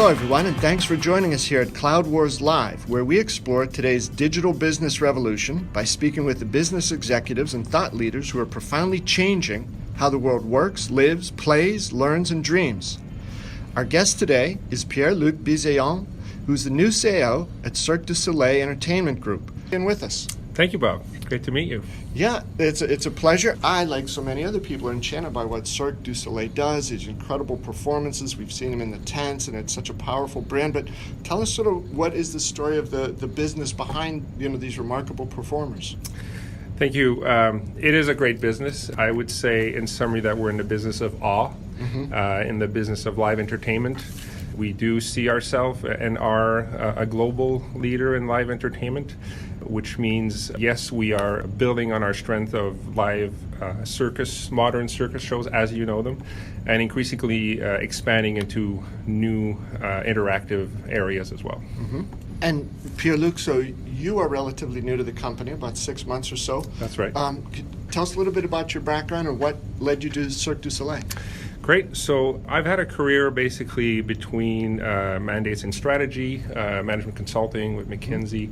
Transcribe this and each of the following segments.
Hello everyone, and thanks for joining us here at Cloud Wars Live, where we explore today's digital business revolution by speaking with the business executives and thought leaders who are profoundly changing how the world works, lives, plays, learns, and dreams. Our guest today is Pierre-Luc Bisaillon, who's the new CIO at Cirque du Soleil Entertainment Group. And with us. Thank you, Bob. Great to meet you. Yeah, it's a pleasure. I, like so many other people, are enchanted by what Cirque du Soleil does, these incredible performances. We've seen them in the tents, and it's such a powerful brand. But tell us sort of what is the story of the business behind these remarkable performers. Thank you. It is a great business. I would say, in summary, that we're in the business of awe, in the business of live entertainment. We do see ourselves and are a global leader in live entertainment, which means, yes, we are building on our strength of live modern circus shows as you know them, and increasingly expanding into new interactive areas as well. And Pierre-Luc, so you are relatively new to the company, about 6 months or so. That's right. Tell us a little bit about your background and what led you to Cirque du Soleil. Great. So I've had a career basically between mandates in strategy, management consulting with McKinsey,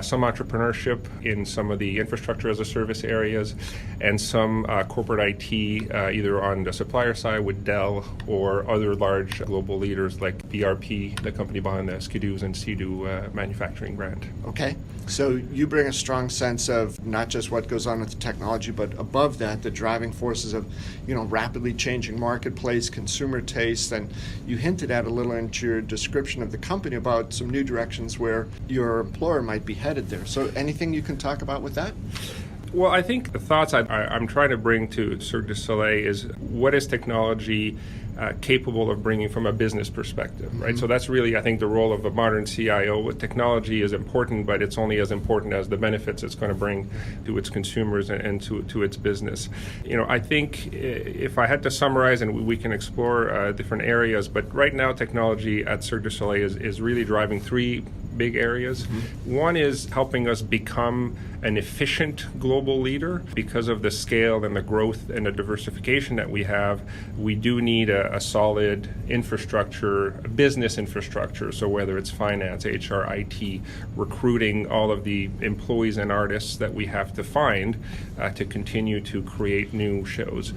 some entrepreneurship in some of the infrastructure as a service areas, and some corporate IT, either on the supplier side with Dell or other large global leaders like BRP, the company behind the Skidoos and Sea-Doo manufacturing brand. Okay. So you bring a strong sense of not just what goes on with the technology, but above that, the driving forces of, rapidly changing marketplace, consumer taste, and you hinted at a little into your description of the company about some new directions where your employer might be headed there. So anything you can talk about with that? Well, I think the thoughts I'm trying to bring to Cirque du Soleil is what is technology capable of bringing from a business perspective, right? So that's really, I think, the role of a modern CIO. Technology is important, but it's only as important as the benefits it's going to bring to its consumers and to its business. I think if I had to summarize, and we can explore different areas, but right now technology at Cirque du Soleil is really driving three big areas. One is helping us become an efficient global leader. Because of the scale and the growth and the diversification that we have, we do need a solid infrastructure, business infrastructure. So whether it's finance, HR, IT, recruiting, all of the employees and artists that we have to find to continue to create new shows.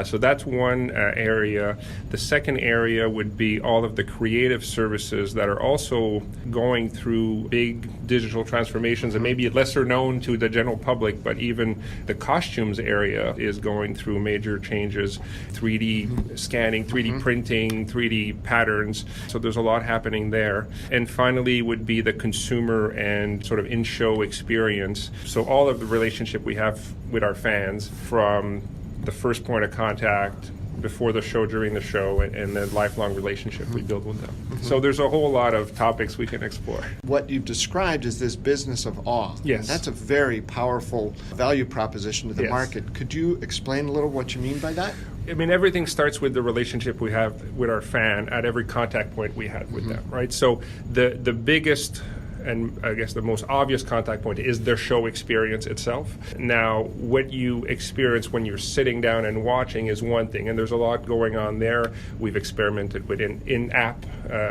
So that's one area. The second area would be all of the creative services that are also going through big digital transformations and maybe lesser known to the general public, but even the costumes area is going through major changes, 3D scanning, 3D printing, 3D patterns. So there's a lot happening there. And finally would be the consumer and sort of in-show experience. So all of the relationship we have with our fans, from the first point of contact before the show, during the show, and the lifelong relationship we build with them. So there's a whole lot of topics we can explore. What you've described is this business of awe. Yes. And that's a very powerful value proposition to the market. Could you explain a little what you mean by that? I mean, everything starts with the relationship we have with our fan at every contact point we had with them, right? So the biggest and I guess the most obvious contact point is their show experience itself. Now, what you experience when you're sitting down and watching is one thing, and there's a lot going on there. We've experimented with an in-app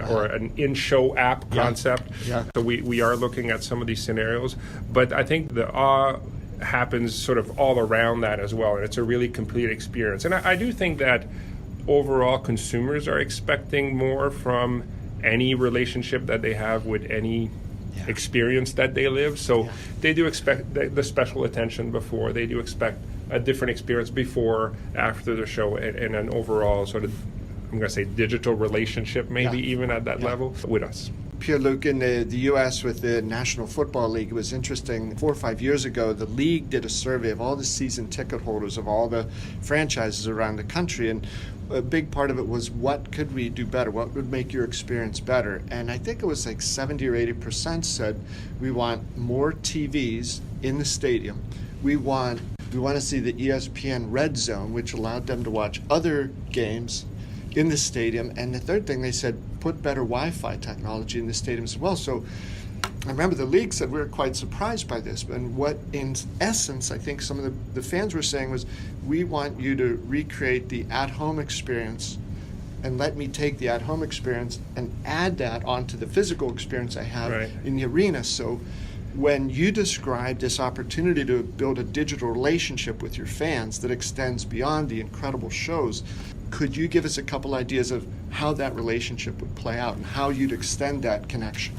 or an in-show app concept. So we are looking at some of these scenarios. But I think the awe happens sort of all around that as well, and it's a really complete experience. And I do think that overall consumers are expecting more from any relationship that they have with any experience that they live. So they do expect the special attention before. They do expect a different experience before, after the show, and an overall sort of, I'm going to say, digital relationship, maybe even at that level with us. Pierre-Luc, in the U.S. with the National Football League, it was interesting. 4 or 5 years ago, the league did a survey of all the season ticket holders of all the franchises around the country, and a big part of it was, what could we do better? What would make your experience better? And I think it was like 70 or 80% said, we want more TVs in the stadium. We want to see the ESPN Red Zone, which allowed them to watch other games in the stadium. And the third thing they said, put better Wi-Fi technology in the stadium as well. So I remember the league said we were quite surprised by this. And what, in essence, I think some of the fans were saying was, we want you to recreate the at-home experience and let me take the at-home experience and add that onto the physical experience I have in the arena. So when you describe this opportunity to build a digital relationship with your fans that extends beyond the incredible shows, could you give us a couple ideas of how that relationship would play out and how you'd extend that connection?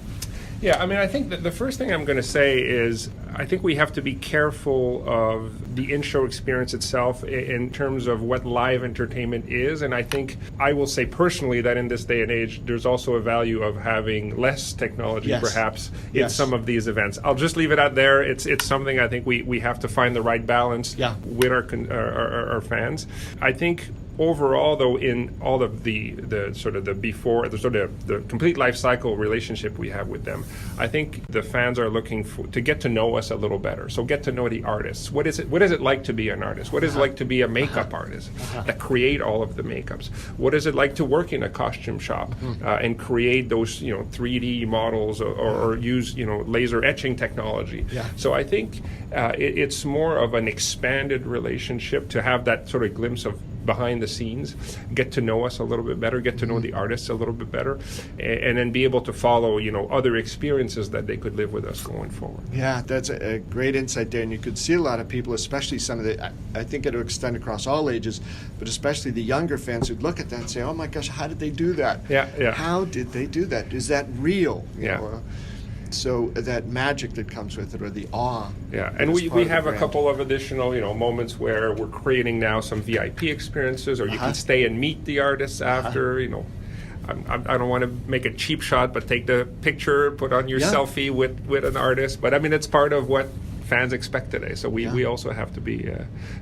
Yeah, I mean, I think that the first thing I'm going to say is I think we have to be careful of the in-show experience itself in terms of what live entertainment is. And I think I will say personally that in this day and age, there's also a value of having less technology perhaps in some of these events. I'll just leave it out there. It's something I think we have to find the right balance with our fans. I think overall, though, in all of the sort of the before, the sort of the complete life cycle relationship we have with them, I think the fans are looking to get to know us a little better. So get to know the artists. What is it like to be an artist? What is it like to be a makeup artist that create all of the makeups? What is it like to work in a costume shop and create those 3D models or use laser etching technology? So I think it's more of an expanded relationship to have that sort of glimpse of behind the scenes, get to know us a little bit better, get to know the artists a little bit better, and then be able to follow, other experiences that they could live with us going forward. Yeah, that's a great insight there, and you could see a lot of people, especially some of the, I think it would extend across all ages, but especially the younger fans who'd look at that and say, oh my gosh, how did they do that? How did they do that? Is that real? So that magic that comes with it, or the awe. Yeah, and we have a couple of additional, moments where we're creating now some VIP experiences, or you can stay and meet the artists after, I don't want to make a cheap shot, but take the picture, put on your selfie with an artist. But I mean, it's part of what fans expect today. So we also have to be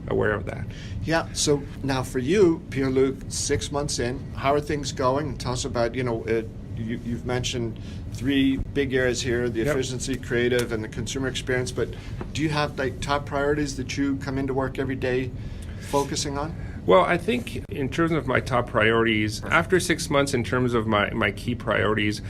aware of that. Yeah. So now for you, Pierre-Luc, 6 months in, how are things going? Tell us about, you've mentioned 3 big areas here, the efficiency, creative, and the consumer experience, but do you have top priorities that you come into work every day focusing on? Well, I think in terms of my top priorities, after 6 months in terms of my key priorities,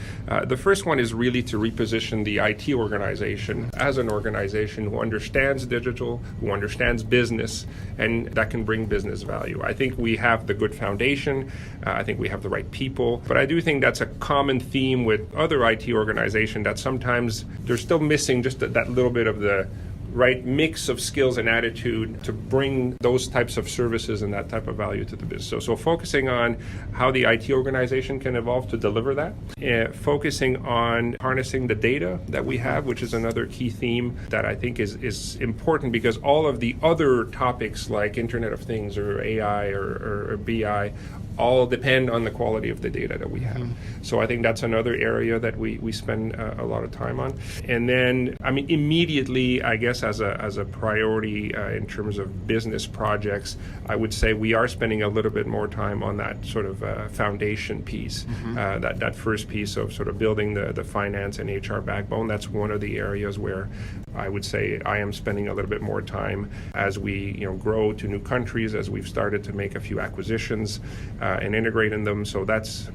the first one is really to reposition the IT organization as an organization who understands digital, who understands business, and that can bring business value. I think we have the good foundation. I think we have the right people. But I do think that's a common theme with other IT organizations, that sometimes they're still missing just that little bit of the right mix of skills and attitude to bring those types of services and that type of value to the business. So focusing on how the IT organization can evolve to deliver that, focusing on harnessing the data that we have, which is another key theme that I think is important, because all of the other topics like Internet of Things or AI or BI all depend on the quality of the data that we have. So I think that's another area that we spend a lot of time on. And then, I mean, immediately, I guess as a priority in terms of business projects, I would say we are spending a little bit more time on that sort of foundation piece, that first piece of sort of building the finance and HR backbone. That's one of the areas where I would say I am spending a little bit more time as we grow to new countries, as we've started to make a few acquisitions and integrate in them. So that's,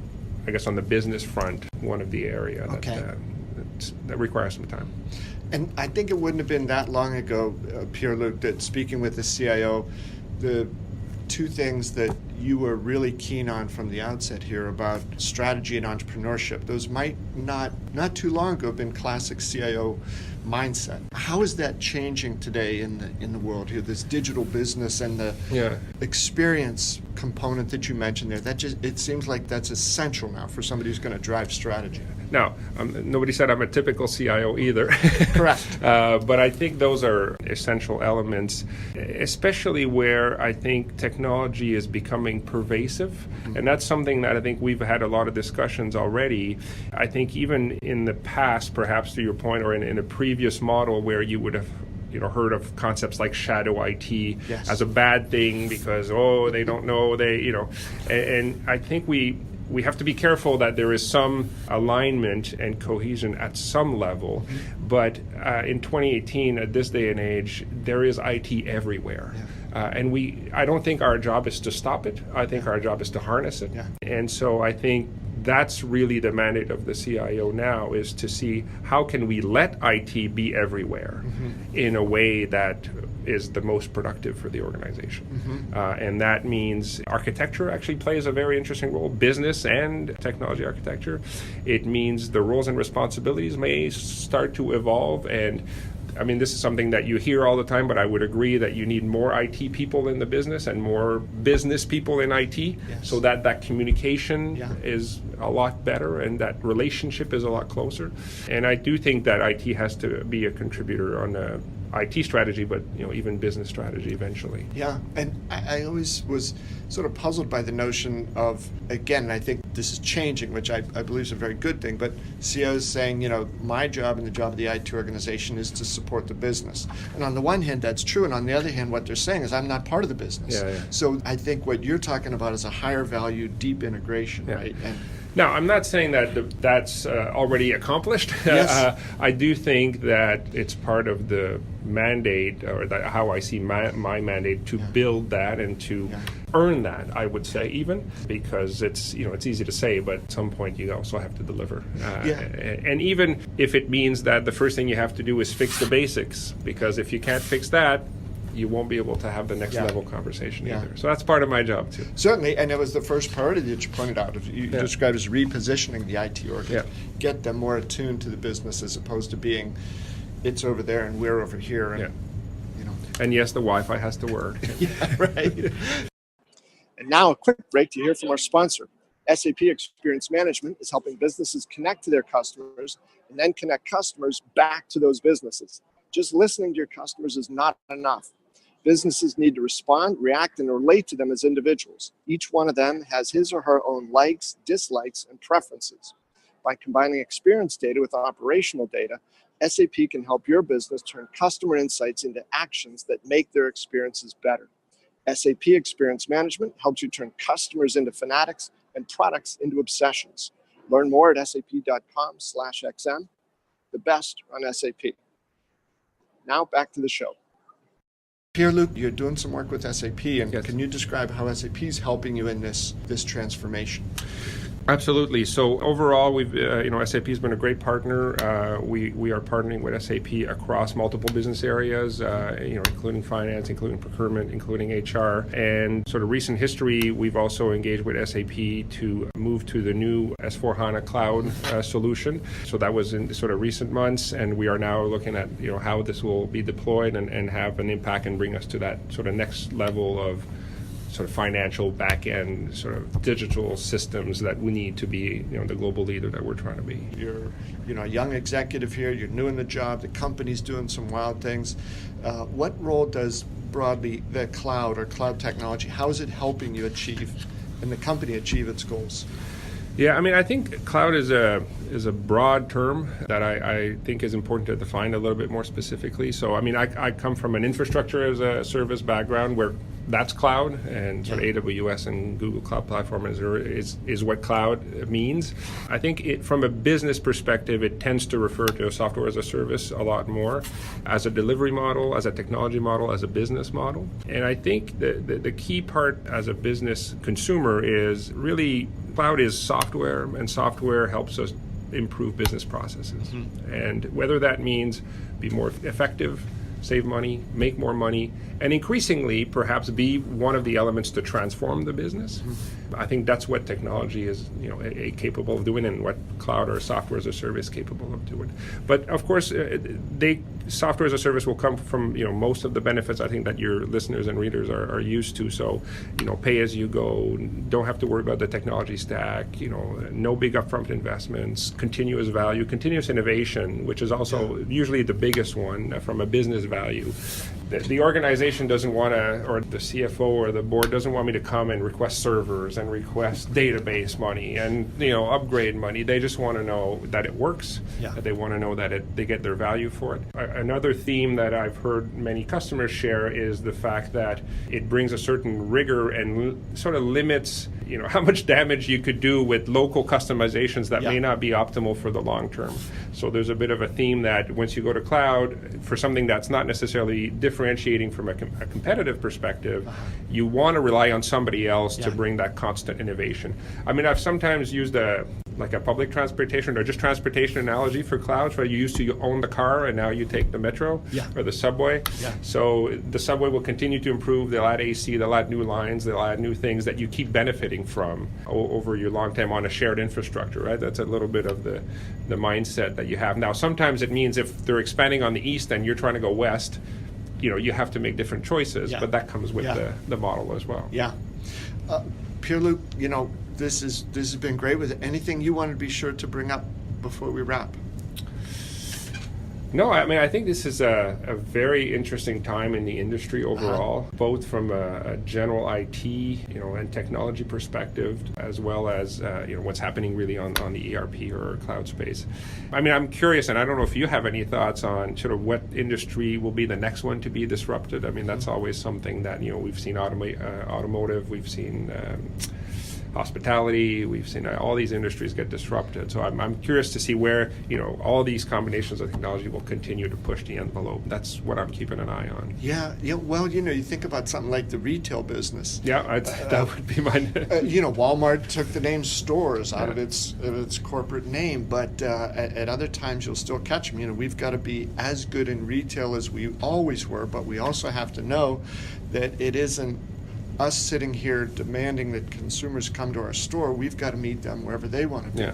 I guess, on the business front, one of the area that requires some time. And I think it wouldn't have been that long ago, Pierre-Luc, that speaking with the CIO, the 2 things that you were really keen on from the outset here about strategy and entrepreneurship, those might not too long ago have been classic CIO mindset. How is that changing today in the world here, this digital business and the experience component that you mentioned there? That it seems like that's essential now for somebody who's going to drive strategy. Now, nobody said I'm a typical CIO either. Correct. But I think those are essential elements, especially where I think technology is becoming pervasive. And that's something that I think we've had a lot of discussions already. I think even in the past, perhaps to your point, or in a previous model where you would have heard of concepts like shadow IT as a bad thing because, they don't know, and I think we have to be careful that there is some alignment and cohesion at some level. But in 2018, at this day and age, there is IT everywhere. And I don't think our job is to stop it. I think our job is to harness it. And so I think that's really the mandate of the CIO now, is to see how can we let IT be everywhere in a way that is the most productive for the organization. And that means architecture actually plays a very interesting role, business and technology architecture. It means the roles and responsibilities may start to evolve, and I mean, this is something that you hear all the time, but I would agree that you need more IT people in the business and more business people in IT, so that communication is a lot better and that relationship is a lot closer. And I do think that IT has to be a contributor on the IT strategy, but even business strategy eventually. Yeah, and I always was sort of puzzled by the notion of, again, I think this is changing, which I believe is a very good thing, but CEOs saying, my job and the job of the IT organization is to support the business. And on the one hand, that's true, and on the other hand, what they're saying is I'm not part of the business. So I think what you're talking about is a higher value, deep integration, right? And now, I'm not saying that that's already accomplished. Yes. I do think that it's part of the mandate, or how I see my mandate, to build that and to earn that, I would say, even, because it's easy to say, but at some point you also have to deliver. And even if it means that the first thing you have to do is fix the basics, because if you can't fix that, you won't be able to have the next level conversation either. So that's part of my job too. Certainly, and it was the first priority that you pointed out. You described as repositioning the IT org, get them more attuned to the business as opposed to being, it's over there and we're over here. And, and yes, the Wi-Fi has to work. Right. And now a quick break to hear from our sponsor. SAP Experience Management is helping businesses connect to their customers and then connect customers back to those businesses. Just listening to your customers is not enough. Businesses need to respond, react, and relate to them as individuals. Each one of them has his or her own likes, dislikes, and preferences. By combining experience data with operational data, SAP can help your business turn customer insights into actions that make their experiences better. SAP Experience Management helps you turn customers into fanatics and products into obsessions. Learn more at sap.com/xm. The best on SAP. Now back to the show. Pierre-Luc, you're doing some work with SAP, and can you describe how SAP is helping you in this transformation? Absolutely. So overall, we've SAP has been a great partner. We are partnering with SAP across multiple business areas, including finance, including procurement, including HR. And sort of recent history, we've also engaged with SAP to move to the new S/4HANA cloud solution. So that was in sort of recent months, and we are now looking at how this will be deployed and have an impact and bring us to that sort of next level of sort of financial back-end sort of digital systems that we need to be the global leader that we're trying to be. You're a young executive here, you're new in the job, the company's doing some wild things. What role does broadly the cloud or cloud technology, how is it helping you achieve and the company achieve its goals? Yeah, I mean, I think cloud is a broad term that I think is important to define a little bit more specifically. So, I mean, I come from an infrastructure as a service background where that's cloud, and sort of AWS and Google Cloud Platform is what cloud means. I think from a business perspective, it tends to refer to software as a service a lot more, as a delivery model, as a technology model, as a business model. And I think the key part as a business consumer is really cloud is software, and software helps us improve business processes. And whether that means be more effective, save money, make more money, and increasingly perhaps be one of the elements to transform the business. I think that's what technology is capable of doing, and what cloud or software as a service is capable of doing. But of course, software as a service will come from most of the benefits I think that your listeners and readers are used to. So pay as you go, don't have to worry about the technology stack, no big upfront investments, continuous value, continuous innovation, which is also usually the biggest one from a business value. The organization doesn't want to, or the CFO or the board doesn't want me to come and request servers and request database money and upgrade money. They just want to know that it works. That they want to know that they get their value for it. Another theme that I've heard many customers share is the fact that it brings a certain rigor and sort of limits how much damage you could do with local customizations that may not be optimal for the long term. So there's a bit of a theme that once you go to cloud, for something that's not necessarily differentiating from a competitive perspective, you want to rely on somebody else to bring that constant innovation. I mean, I've sometimes used a public transportation or just transportation analogy for clouds, where you used to own the car and now you take the metro or the subway. So the subway will continue to improve. They'll add AC, they'll add new lines, they'll add new things that you keep benefiting from over your long time on a shared infrastructure, right? That's a little bit of the mindset that you have. Now, sometimes it means if they're expanding on the east and you're trying to go west, you have to make different choices, but that comes with the model as well. Pierre-Luc, this has been great. With anything you want to be sure to bring up before we wrap? No, I mean, I think this is a very interesting time in the industry overall, both from a general IT, and technology perspective, as well as, what's happening really on the ERP or cloud space. I mean, I'm curious, and I don't know if you have any thoughts on sort of what industry will be the next one to be disrupted. I mean, that's always something that, we've seen automotive, we've seen hospitality, we've seen all these industries get disrupted. So I'm curious to see where, all these combinations of technology will continue to push the envelope. That's what I'm keeping an eye on. Well, you think about something like the retail business. That would be my... Walmart took the name stores out of its corporate name, but at other times you'll still catch them. We've got to be as good in retail as we always were, but we also have to know that it isn't us sitting here demanding that consumers come to our store. We've got to meet them wherever they want to be.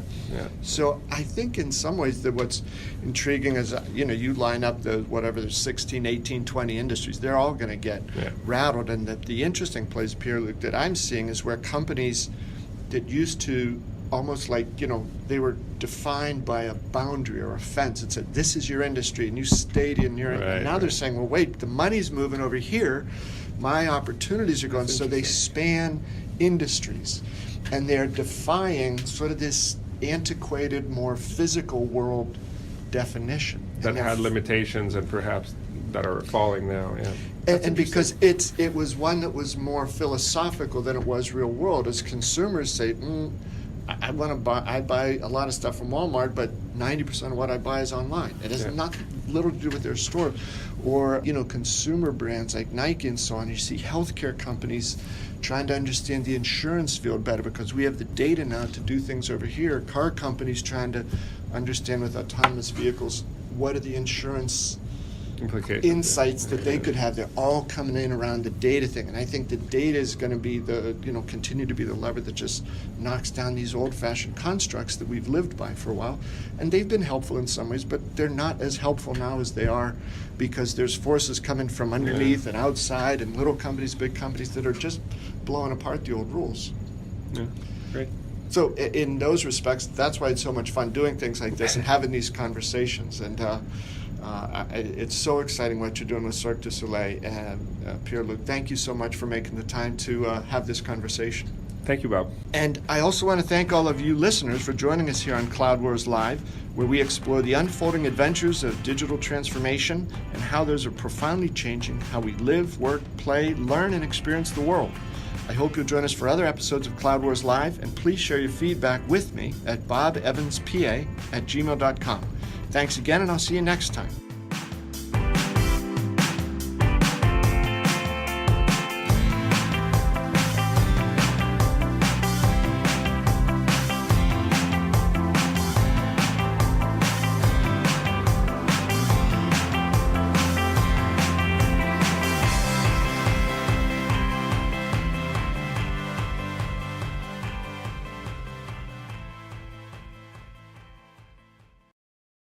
So I think in some ways that what's intriguing is, you line up the 16, 18, 20 industries, they're all going to get rattled. And the interesting place, Pierre-Luc, that I'm seeing is where companies that used to almost like, they were defined by a boundary or a fence. It said, this is your industry, and you stayed in your... and now they're saying, well, wait, the money's moving over here. My opportunities are going. So they span industries, and they're defying sort of this antiquated, more physical world definition. That had limitations and perhaps that are falling now, And because it was one that was more philosophical than it was real world. As consumers say, I buy a lot of stuff from Walmart, but 90% of what I buy is online. It has little to do with their store. Or, consumer brands like Nike and so on. You see healthcare companies trying to understand the insurance field better because we have the data now to do things over here. Car companies trying to understand with autonomous vehicles, what are the insurance insights that they could have. They're all coming in around the data thing, and I think the data is going to be continue to be the lever that just knocks down these old-fashioned constructs that we've lived by for a while. And they've been helpful in some ways, but they're not as helpful now as they are because there's forces coming from underneath and outside, and little companies, big companies that are just blowing apart the old rules. Great. So in those respects, that's why it's so much fun doing things like this and having these conversations. And it's so exciting what you're doing with Cirque du Soleil. Pierre-Luc, thank you so much for making the time to have this conversation. Thank you, Bob. And I also want to thank all of you listeners for joining us here on Cloud Wars Live, where we explore the unfolding adventures of digital transformation and how those are profoundly changing how we live, work, play, learn, and experience the world. I hope you'll join us for other episodes of Cloud Wars Live, and please share your feedback with me at bobevanspa@gmail.com. Thanks again, and I'll see you next time.